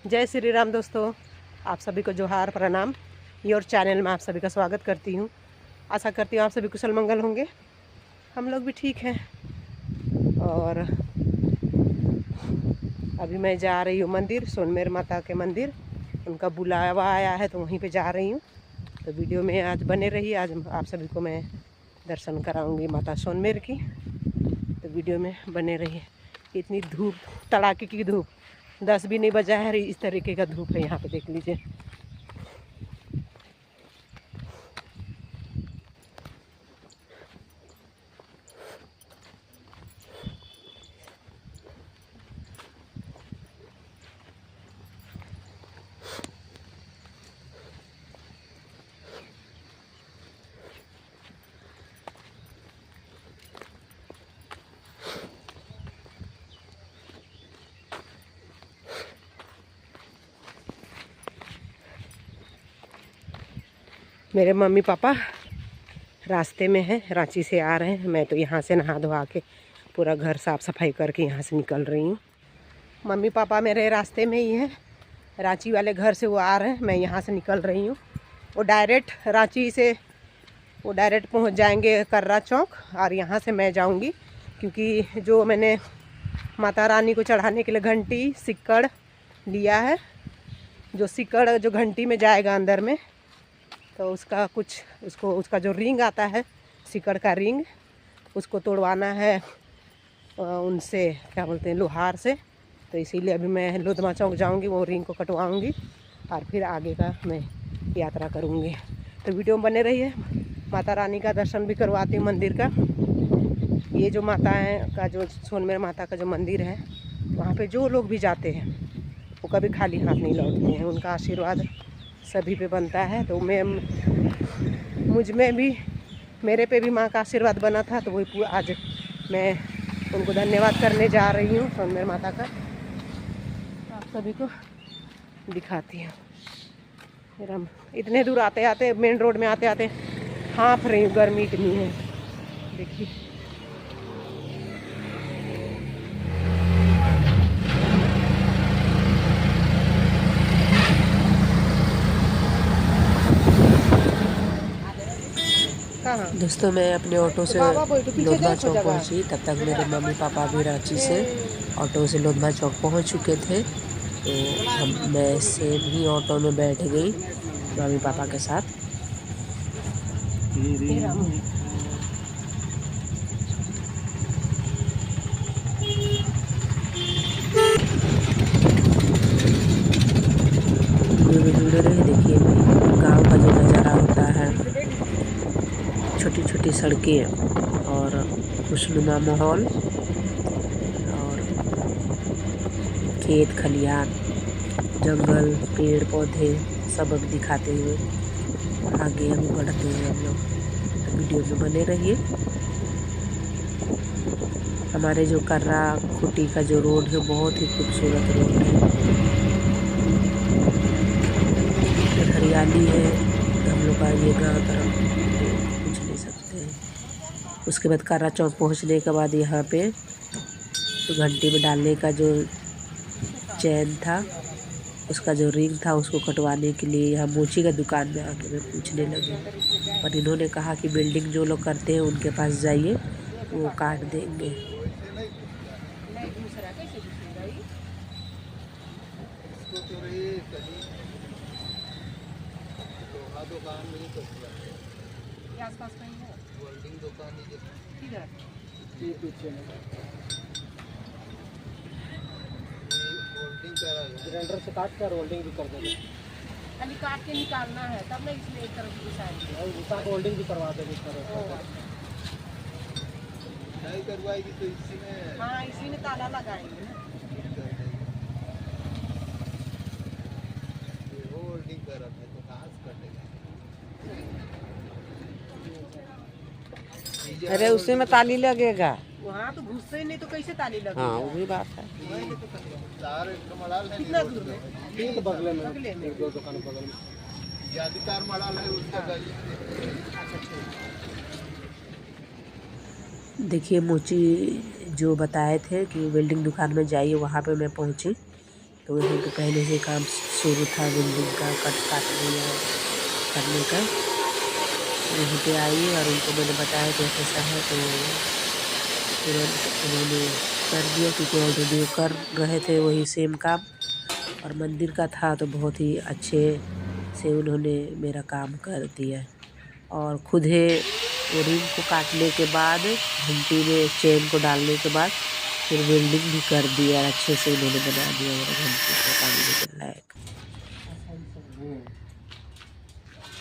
जय श्री राम दोस्तों, आप सभी को जोहार प्रणाम। योर चैनल में आप सभी का स्वागत करती हूँ। आशा करती हूँ आप सभी कुशल मंगल होंगे। हम लोग भी ठीक हैं। और अभी मैं जा रही हूँ मंदिर, सोनमेर माता के मंदिर। उनका बुलावा आया है तो वहीं पे जा रही हूँ। तो वीडियो में आज बने रही। आज आप सभी को मैं दर्शन कराऊंगी माता सोनमेर की। तो वीडियो में बने रहिए। इतनी धूप, तड़ाके की धूप, 10 भी नहीं बजा है, इस तरीके का धूप है यहाँ पे, देख लीजिए। मेरे मम्मी पापा रास्ते में हैं, रांची से आ रहे हैं। मैं तो यहाँ से नहा धोआ के पूरा घर साफ़ सफाई करके यहाँ से निकल रही हूँ। मम्मी पापा मेरे रास्ते में ही हैं, रांची वाले घर से वो आ रहे हैं, मैं यहाँ से निकल रही हूँ। वो डायरेक्ट रांची से वो डायरेक्ट पहुँच जाएंगे कर्रा चौक, और यहाँ से मैं जाऊँगी क्योंकि जो मैंने माता रानी को चढ़ाने के लिए घंटी सिक्कड़ लिया है, जो सिक्कड़ जो घंटी में जाएगा अंदर में, तो उसका कुछ उसका जो रिंग आता है, सिक्कड़ का रिंग, उसको तोड़वाना है उनसे, क्या बोलते हैं, लोहार से। तो इसीलिए अभी मैं लोधमा चौक जाऊंगी, वो रिंग को कटवाऊंगी और फिर आगे का मैं यात्रा करूंगी। तो वीडियो में बने रहिए। माता रानी का दर्शन भी करवाती हूँ मंदिर का। ये जो माता है का, जो सोनमेर माता का जो मंदिर है, वहाँ पे जो लोग भी जाते हैं वो कभी खाली हाथ नहीं लौटते हैं। उनका आशीर्वाद सभी पे बनता है। तो मुझ में भी, मेरे पे भी माँ का आशीर्वाद बना था, तो वही आज मैं उनको धन्यवाद करने जा रही हूँ सोनमेर माता का। आप सभी को दिखाती हूँ। फिर हम इतने दूर आते आते, मेन रोड में आते आते हाँफ रही हूँ, गर्मी इतनी है, देखिए। दोस्तों, मैं अपने ऑटो से लोधमा चौक पहुंची, तब तक मेरे मम्मी पापा भी रांची से ऑटो से लोधमा चौक पहुंच चुके थे। तो मैं सेम ही ऑटो में बैठ गई मम्मी पापा के साथ। वीडियो में जुड़े रहे, देखिए गांव का जो नज़ारा होता है, छोटी छोटी सड़कें और खुशनुमा माहौल और खेत खलियान, जंगल, पेड़ पौधे सब अब दिखाते हुए आगे हम बढ़ते हैं हम लोग। तो वीडियो में बने रहिए। हमारे जो कर्रा खूटी का जो रोड है, बहुत ही खूबसूरत रोड है। हरियाली है हम लोग का ये गाँव तरफ, कुछ नहीं सकते हैं। उसके बाद कर्रा चौक पहुंचने के बाद यहाँ पे तो घंटी में डालने का जो चैन था, उसका जो रिंग था, उसको कटवाने के लिए यहाँ मोची का दुकान में आके मैं पूछने लगी, और इन्होंने कहा कि बिल्डिंग जो लोग करते हैं उनके पास जाइए, वो काट देंगे। आसपास कहीं है वेल्डिंग दुकान, किधर ये पीछे में वेल्डिंग करा है, ग्राइंडर से काट कर वेल्डिंग भी कर देंगे। खाली काट के निकालना है, तब ना इसमें एक तरफ की साइड और दूसरा वेल्डिंग भी करवा देंगे इस तरह। नहीं करवाएगी तो इसी में, हाँ इसी में ताला लगाएंगे ना। वो वेल्डिंग कर रहा है तो कहाँ से कटेगा? अरे उसी में ताली लगेगा, वहाँ तो घुसते ही नहीं तो कैसे ताली लगेगा? हाँ वो भी बात है। कितना दूर में? ठीक बगल में, एक दो दुकान बगल में ज्यादातर मड़ाल है उसका गली। देखिए मोची जो बताए थे कि वेल्डिंग दुकान में जाइए, वहाँ पे मैं पहुँची। तो वहीं पे पहले से काम शुरू था बिल्डिंग का काटने का। वहीं पे आई और उनको मैंने बताया कि ऐसा है, तो तुरंत उन्होंने कर दिया, क्योंकि ऑलरेडी वो कर रहे थे वही सेम काम और मंदिर का था, तो बहुत ही अच्छे से उन्होंने मेरा काम कर दिया। और खुद ही वो रिंग को काटने के बाद घंटी में चेन को डालने के बाद फिर वेल्डिंग भी कर दिया, अच्छे से उन्होंने बना दिया मेरा घंटी को टांगने के लायक।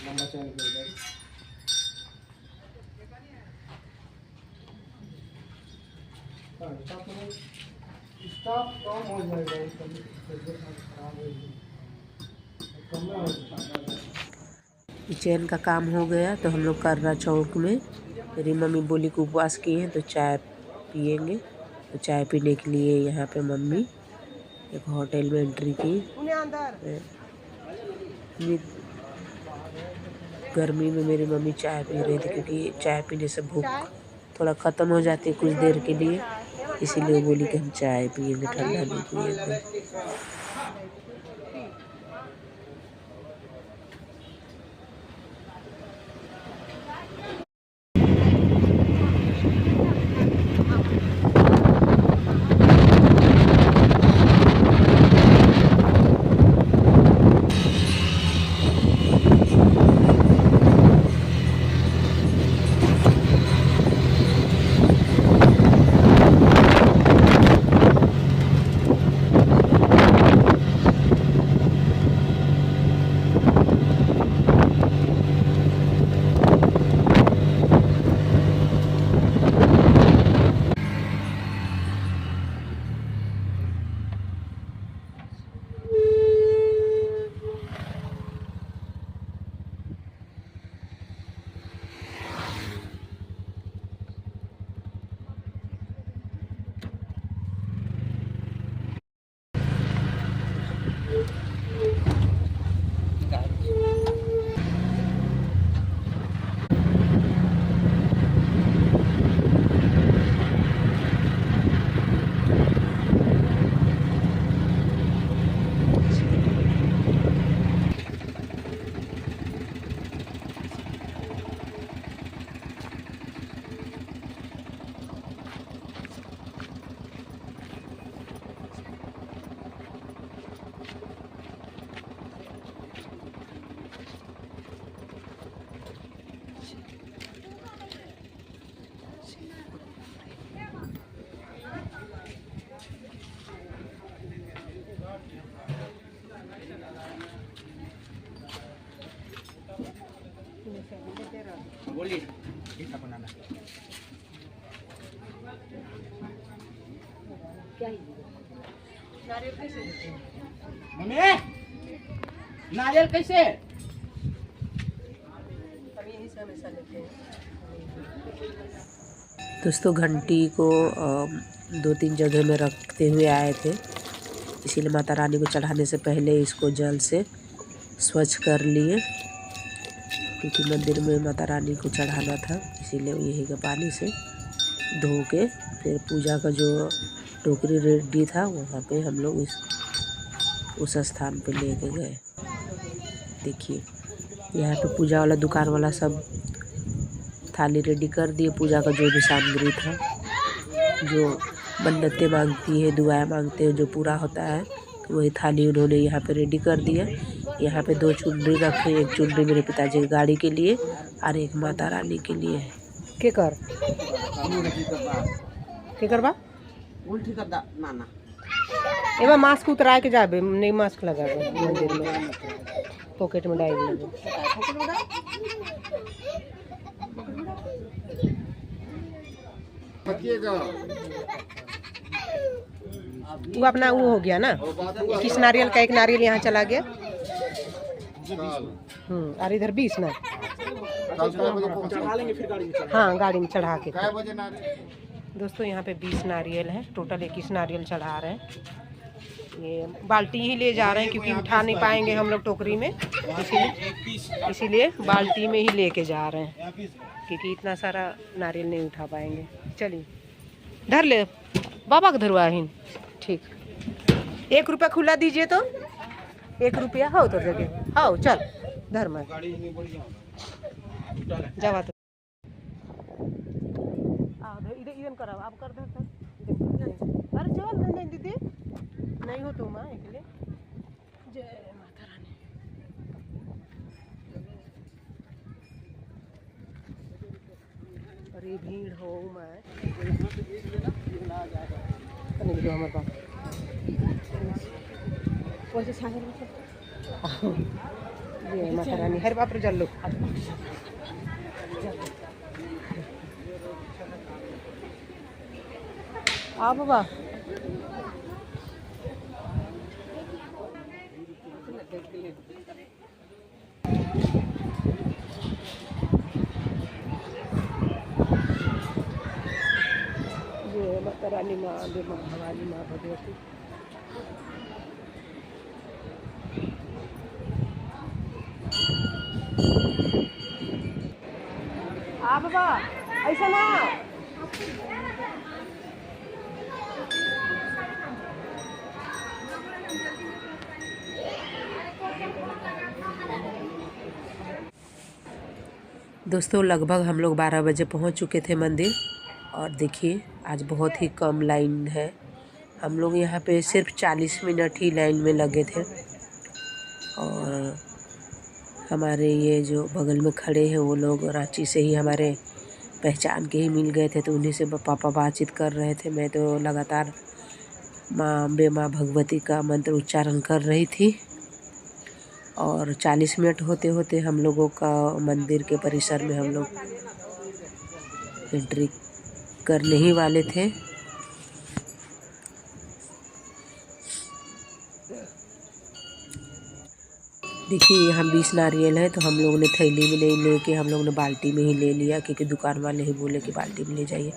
लंबा चैन हो जाए। स्टॉप कम हो जाएगा, खराब हो जाएगा। चैन का काम हो गया, तो हम लोग कर्रा चौक में, मेरी मम्मी बोली कि उपवास किए हैं तो चाय पिएंगे, तो चाय पीने के लिए यहाँ पे मम्मी एक होटल में एंट्री की। गर्मी में मेरी मम्मी चाय पी रही थी, क्योंकि चाय पीने से भूख थोड़ा ख़त्म हो जाती है कुछ देर के लिए, इसीलिए बोली कि हम चाय पिएंगे, ठंडा नहीं पिएंगे। बोलिए कितना बनाना क्या मम्मी, नारियल कैसे? दोस्तों, घंटी को 2-3 जगह में रखते हुए आए थे, इसीलिए माता रानी को चढ़ाने से पहले इसको जल से स्वच्छ कर लिए, क्योंकि मंदिर में माता रानी को चढ़ाना था, इसीलिए यही के पानी से धो के फिर पूजा का जो टोकरी रेडी था वहाँ पे हम लोग उस स्थान पे लेके गए। देखिए यहाँ पे पूजा वाला दुकान वाला सब थाली रेडी कर दिए, पूजा का जो भी सामग्री था, जो मन्नतें मांगती है, दुआएं मांगते हैं, जो पूरा होता है, वही थाली उन्होंने यहाँ पे रेडी कर दिया। यहाँ पे 2 चुनरी रखे, एक चुनरी मेरे पिताजी की गाड़ी के लिए और एक माता रानी के लिए है। के कर बा उल्टी कर दा नाना। एवा मास्क उतरा के जाबे, नहीं मास्क लगा के मंदिर में पॉकेट में डाल दे। वो अपना वो हो गया ना, किस नारियल का एक नारियल यहाँ चला गया। और इधर 20 ना। हाँ, गाड़ी में चढ़ा के। दोस्तों यहाँ पे 20 नारियल है, टोटल 21 नारियल चढ़ा रहे हैं। ये बाल्टी ही ले जा रहे हैं, क्योंकि उठा नहीं पाएंगे हम लोग टोकरी में, इसीलिए बाल्टी में ही लेके जा रहे हैं, क्योंकि इतना सारा नारियल नहीं उठा पाएंगे। चलिए धर ले बाबा को धरवा ही ठीक। 1 रुपया खुला दीजिए तो 1 रुपया हो तो जगह हो चल धर्म जावा तो इधर कराओ आप कर दो अरे चल नहीं दीदी नहीं हो तुम अकेले जय माता रानी अरे भीड़ हो मैं नहीं दो हमारे पास जय माता रानी हर बाप रे चल लो आ बाबा जय माता रानी माँ दे माँ भवानी माँ भगवती आ बाबा ऐसा ना दोस्तों लगभग हम लोग 12 बजे पहुंच चुके थे मंदिर और देखिए आज बहुत ही कम लाइन है। हम लोग यहाँ पे सिर्फ 40 मिनट ही लाइन में लगे थे और हमारे ये जो बगल में खड़े हैं वो लोग रांची से ही हमारे पहचान के ही मिल गए थे, तो उन्हीं से पापा बातचीत कर रहे थे। मैं तो लगातार माँ अम्बे माँ भगवती का मंत्र उच्चारण कर रही थी और 40 मिनट होते होते हम लोगों का मंदिर के परिसर में हम लोग एंट्री करने ही वाले थे। देखिए यहाँ 20 नारियल है, तो हम लोगों ने थैली में नहीं लेके हम लोगों ने बाल्टी में ही ले लिया, क्योंकि दुकान वाले ही बोले कि बाल्टी में ले जाइए।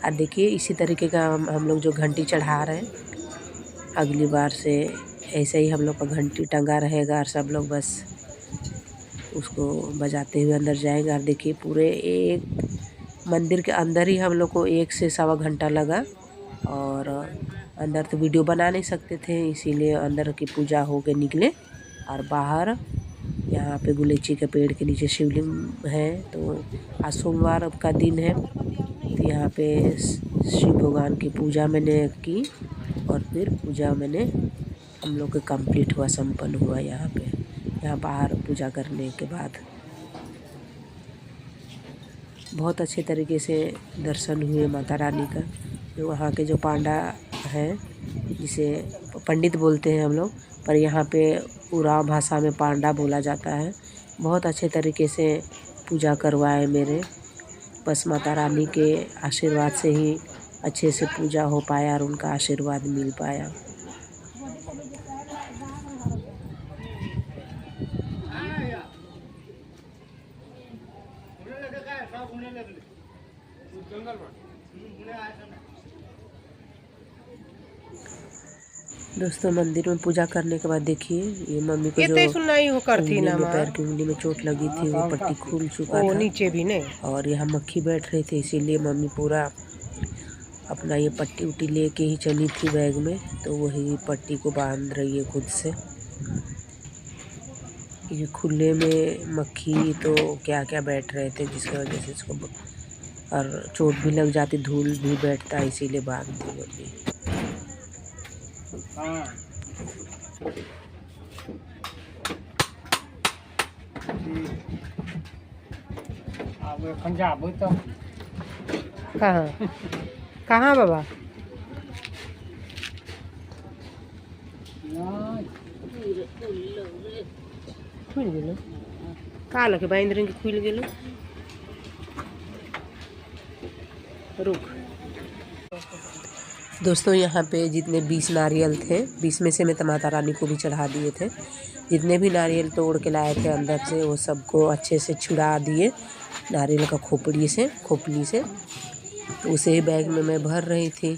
और देखिए इसी तरीके का हम लोग जो घंटी चढ़ा रहे हैं, अगली बार से ऐसे ही हम लोग का घंटी टंगा रहेगा और सब लोग बस उसको बजाते हुए अंदर जाएंगे। और देखिए पूरे एक मंदिर के अंदर ही हम लोग को 1 से सवा घंटा लगा और अंदर तो वीडियो बना नहीं सकते थे, इसीलिए अंदर की पूजा हो के निकले। और बाहर यहाँ पे गुलेची के पेड़ के नीचे शिवलिंग है, तो आज सोमवार का दिन है, तो यहाँ पे शिव भगवान की पूजा मैंने की और फिर पूजा मैंने हम लोग का कंप्लीट हुआ, संपन्न हुआ यहाँ पे। यहाँ बाहर पूजा करने के बाद बहुत अच्छे तरीके से दर्शन हुए माता रानी का। जो वहाँ के जो पांडा हैं, जिसे पंडित बोलते हैं हम लोग, पर यहाँ पे उराव भाषा में पांडा बोला जाता है, बहुत अच्छे तरीके से पूजा करवाए मेरे। बस माता रानी के आशीर्वाद से ही अच्छे से पूजा हो पाया और उनका आशीर्वाद मिल पाया। दोस्तों मंदिर में पूजा करने के बाद देखिए ये मम्मी को जो पैर की उंगली में चोट लगी थी वो पट्टी खुल चुका था, नीचे भी नहीं, और यहाँ मक्खी बैठ रही थी, इसीलिए मम्मी पूरा अपना ये पट्टी उट्टी लेके ही चली थी बैग में, तो वही पट्टी को बांध रही है खुद से। ये खुले में मक्खी तो क्या क्या बैठ रहे थे, जिसकी वजह से इसको और चोट भी लग जाती, धूल भी बैठता, इसीलिए बांध दी मम्मी। कहाँ कहाँ बाबा खुल गेलो का लगे बांध रंग खुल गेलो रुक। दोस्तों यहाँ पे जितने 20 नारियल थे, 20 में से मैं माता रानी को भी चढ़ा दिए थे। जितने भी नारियल तोड़ के लाए थे अंदर से, वो सबको अच्छे से छुड़ा दिए नारियल का खोपड़ी से, तो उसे ही बैग में मैं भर रही थी,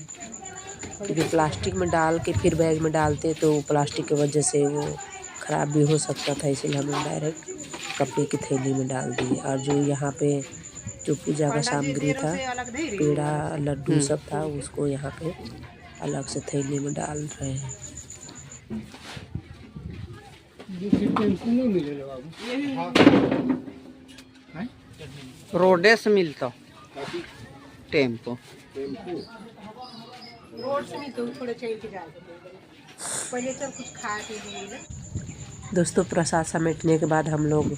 क्योंकि प्लास्टिक में डाल के फिर बैग में डालते तो प्लास्टिक की वजह से वो ख़राब भी हो सकता था, इसलिए हम डायरेक्ट कपड़े की थैली में डाल दिए। और जो यहाँ पे जो पूजा का सामग्री था, पेड़ा लड्डू सब था, उसको यहाँ पे अलग से थैली में डाल रहे हैं। टेम्पू नहीं मिले बाबू, रोडे से मिलता टेम्पो। रोड से नहीं तो थोड़े चल के जा पहले चल कुछ खा के लिए। दोस्तों प्रसाद समेटने के बाद हम लोग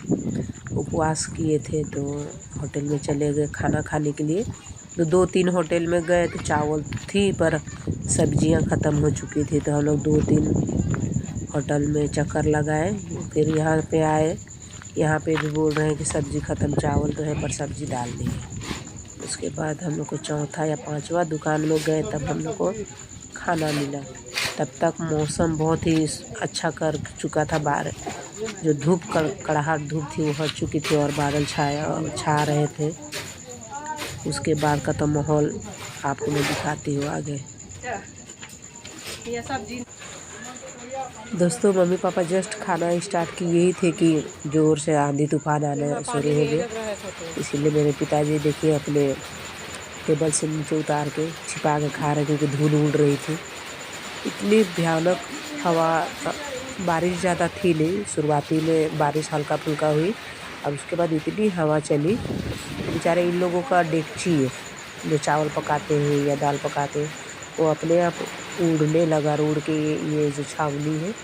उपवास किए थे तो होटल में चले गए खाना खाने के लिए। तो 2-3 होटल में गए तो चावल थी पर सब्जियां ख़त्म हो चुकी थी, तो हम लोग 2-3 होटल में चक्कर लगाए। फिर यहाँ पे आए, यहाँ पे भी बोल रहे हैं कि सब्ज़ी ख़त्म, चावल तो है पर सब्ज़ी डाल दी है। उसके बाद हम लोग को चौथा या 5वां दुकान में गए, तब हम लोग को खाना मिला। तब तक मौसम बहुत ही अच्छा कर चुका था, जो धूप कड़ाहट धूप थी वो हट चुकी थी और बादल छा रहे थे। उसके बाद का तो माहौल आपको मैं दिखाती हूँ आगे। ये सब्जी दोस्तों मम्मी पापा जस्ट खाना स्टार्ट की यही थे कि ज़ोर से आंधी तूफान आना शुरू हो गया। इसीलिए मेरे पिताजी देखिए अपने टेबल से नीचे उतार के छिपा के खा रहे, क्योंकि धूल उड़ रही थी। इतनी भयानक हवा, बारिश ज़्यादा थी नहीं, शुरुआती में बारिश हल्का फुल्का हुई, अब उसके बाद इतनी हवा चली। बेचारे इन लोगों का डेगची है जो चावल पकाते हैं या दाल पकाते हैं, वो अपने आप उड़ने लगा। उड़ के ये जो छावनी है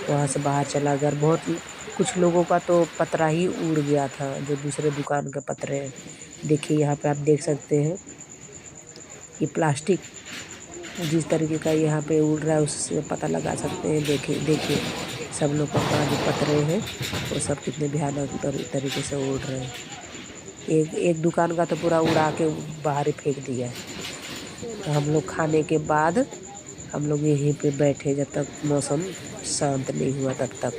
वहाँ से बाहर चला गया। बहुत कुछ लोगों का तो पतरा ही उड़ गया था, जो दूसरे दुकान के पतरे हैं। देखिए यहाँ पे आप देख सकते हैं ये प्लास्टिक जिस तरीके का यहाँ पे उड़ रहा है उससे पता लगा सकते हैं। देखिए सब लोग का जो पतरे हैं वो सब कितने भयानक तरीके से उड़ रहे हैं। एक दुकान का तो पूरा उड़ा के बाहर ही फेंक दिया है। तो हम लोग खाने के बाद हम लोग यहीं पे बैठे जब तक मौसम शांत नहीं हुआ तब तक।